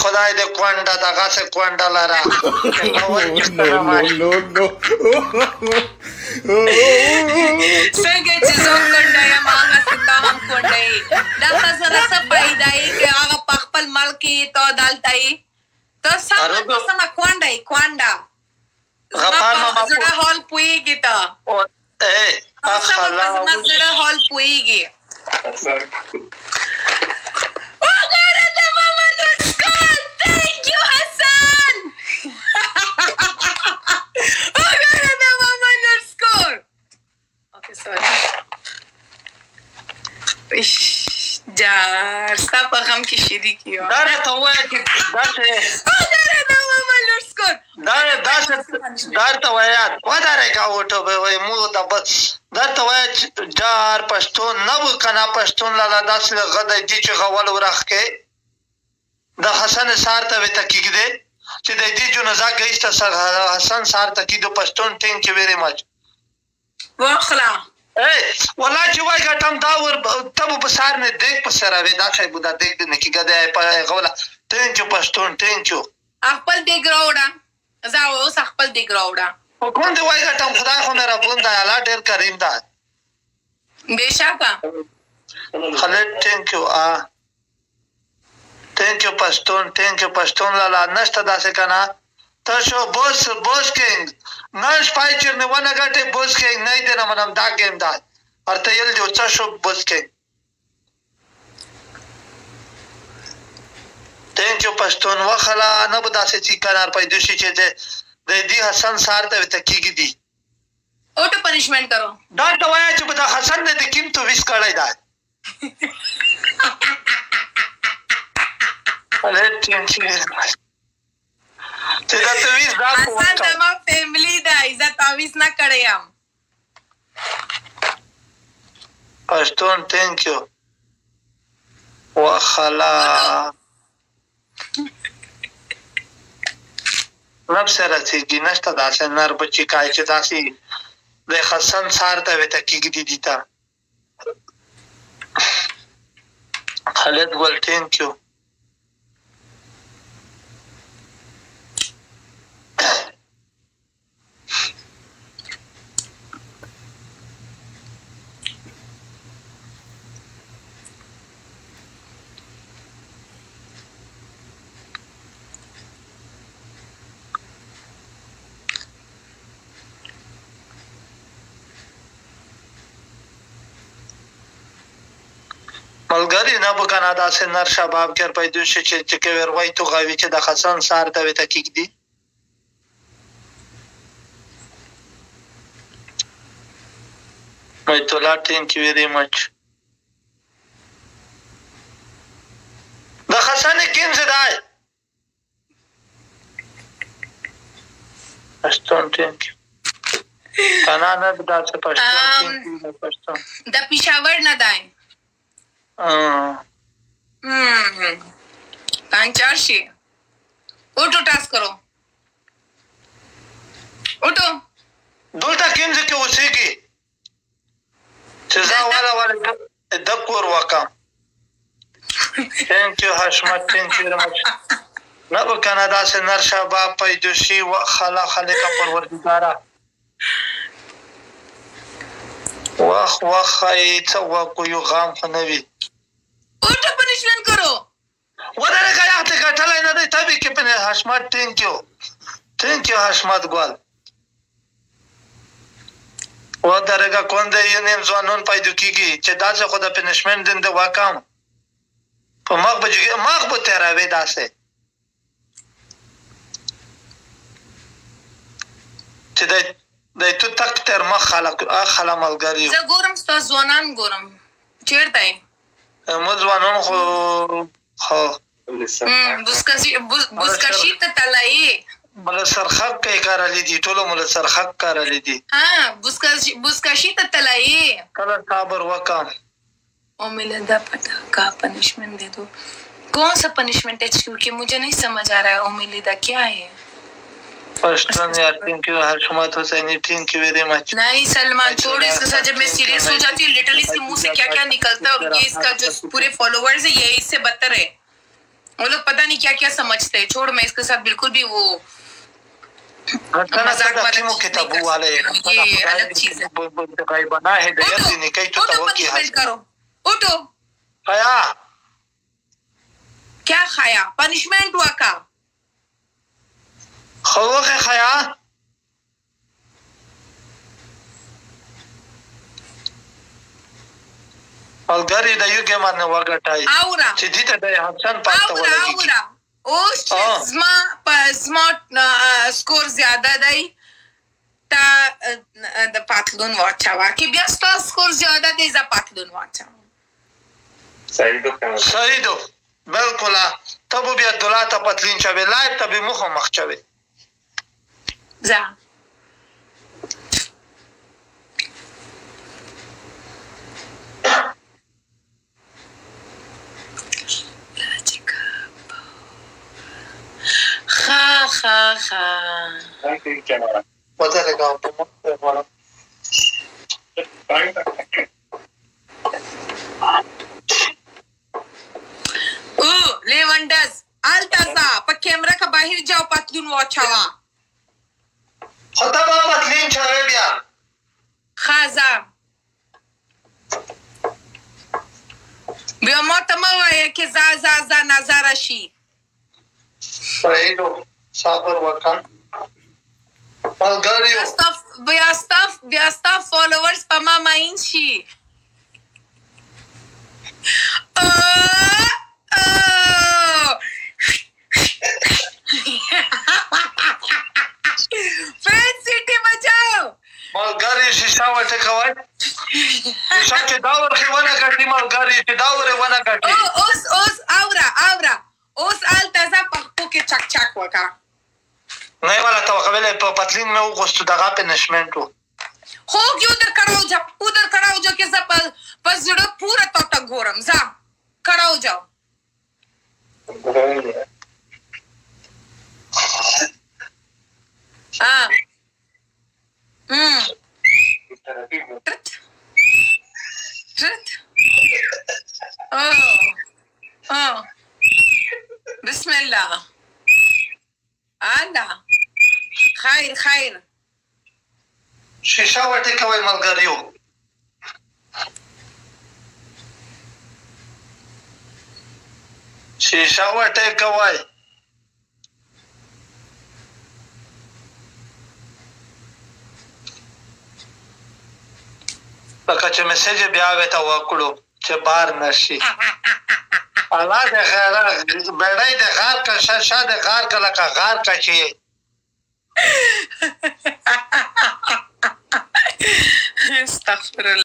خدای دې کونډه دغسې کونډه لره څنګه چې زه کونډه یم هغسې ته هم کونډه یې دلته سره څه پیدا یې که هغه په خپل ملک یې ته دلته یې ته سمه کونډه یې کونډه زړه حال پوهېږي ته زما زړه حال پوهېږي جار ستا په غم کې شریک یو دا راته ووایه چې درته وایه ودرېږه وټوبې وایي موږ درته وایه جار پښتون نه و که نه پښتون لاله داسې غدی دي چې غول ورخ کې د حسن سار ته وې ته کېږدې چې د دې جنازه ګیسته حسن سار ته کېږدو پښتون ټینک یو ویری مچ واخله والله چې وای ګټم دا ور ته به په سار نه دیک په سره وې دا شی به دا دیک نه کېږه دی په غوله ټینک یو پښتون ټینک یو خپل دیګ راوړه زه اوس خپل دیګ راوړه کوم دی وای ګټم خدای خو مهربون دی الله ډېر کریم دی بېشکه خالد ټینک یو ټینک یو پښتون لاله نشته داسې که نه ته شو بوس کینګ نه شپای چیرنې ونه ګټې بوس کینګ نه یې دی نه منم دا ګیم دی ورته یل دی څه شو بوس کینګ ټینک یو پښتون وخله نه به داسې چې کنار پیدا شي چې د دې حسن سار ته ورته کېږدي اوټو پنشمنټ کرو دا ته وایه چې به دا حسن نه د کیم تو ویس کړی دی حسن زما فیملی ده زه تعویض نه کړی یم پښتون ټینک یو وخلا رب سره رسېږي نشته داسې نر بچي کای چې داسې د حسن سار ته ورته کېږدي دي ته خالد ګل ټینک یو ملګری نه به که نه داسې نر شباب کې پیدا شي چې که وروی تو غوي چې د حسن سار ته ورته کېږدي بیت الله ټینک یو ویری مچ د حسن کیم څه دی پښتون ټینک که نه نه داسې پښتون د پېښور نه دی پانچار شي اوټو ټاس کرو اوټو دلته کوم ځای کې اوسېږي چې زه واله د کور وکړم ثانک یو حشمت ثانک یو مچ نه به که نه داسې نر شباب پیدا شي خلقه پروردګاره وخ یې څه وکړو یو غام خو نه وي اوټو پنشمنټ کرو ودرېږه یخ دې ګټلی نه دی تبې کې حشمت ټینک یو حشمت ګل ودرېږه کونده یې نیم ځوانون پیدا کېږي چې داسې خو د پنشمنټ دین د واکم په مخ به تېروې داسې چې دی تو تک تر مخ خله ملګري زه ګورم ستا ځوانان ګورم چېرته یې مو ځوانان خو بوسکشي ته تلایې مله سرخک کې کارلی دي ټولو مله سرخک کارلی دي بوسکشي ته تلایې کله صبر وکړم او मिला दा पता का पनिशमेंट दे दो कौन सा पनिशमेंट है क्योंकि मुझे नहीं समझ आ रहा है उम्मीदा क्या है पश्चिम यार thank you Hashmat Hussaini thank you very much नहीं सलमान थोड़ी सा जब मैं सीरियस हो जाती हूँ लिटरली इसके मुंह से क्या क्या निकलता है और ये इसका जो पूरे फॉलोवर्स है ये इससे बदतर है वो लोग पता नहीं क्या क्या समझते हैं. छोड़, मैं इसके साथ बिल्कुल भी वो मजाक किताबों वाले ये अलग चीज है. बना है नहीं कहीं तो पनिशमेंट करो. उठो. खाया क्या खाया? पनिशमेंट हुआ का खो के खाया अलगरी द युगे मारने वगटाई आउरा चिदित द हसन पाता वाला आउरा ओस zma स्कोर ज्यादा दई ta د پاتلون واچوا کې بیا ستاسو سکور زیاده دی ز پاتلون واچوا. صحیح دو بالکل. تبو بیا دولت پتلین چوي لایو تبي مخ مخ چوي ځه خا وځه لګاو ته مخ وړم. लेवंडस अल्ताजा पर कैमरा का बाहर जाओ पतलून वाचावा खतम पतलीन छवे बिया खाजा बिया मोतमा वाये के जा नजाराशी सही दो साबर वका अलगरियो बियास्ता फॉलोवर्स पमा माइंशी सिटी बचाओ मलगारी शीशा वटे कवाय शीशा के दावर के वना काटी मलगारी के दावर वना काटी ओस आवरा ओस अल्ताजा पक्को के चक वका नहीं वाला तो कबले पतलीन में वो गोस्तु दगा पनिशमेंट हो होगी उधर खड़ा हो जाओ के सब बस जड़ पूरा तो तक घोरम जा खड़ा हो जाओ. हाँ बिस्मिल्लाह आंदा खैर शीशा वटे कवाय मलगारियो शीशा वटे कवाय लका چې میسج بیا وته وکړو چې بار نشي الله دې خیر بیړای دې غار کا شاده دې غار کا لکه غار کا شي استغفر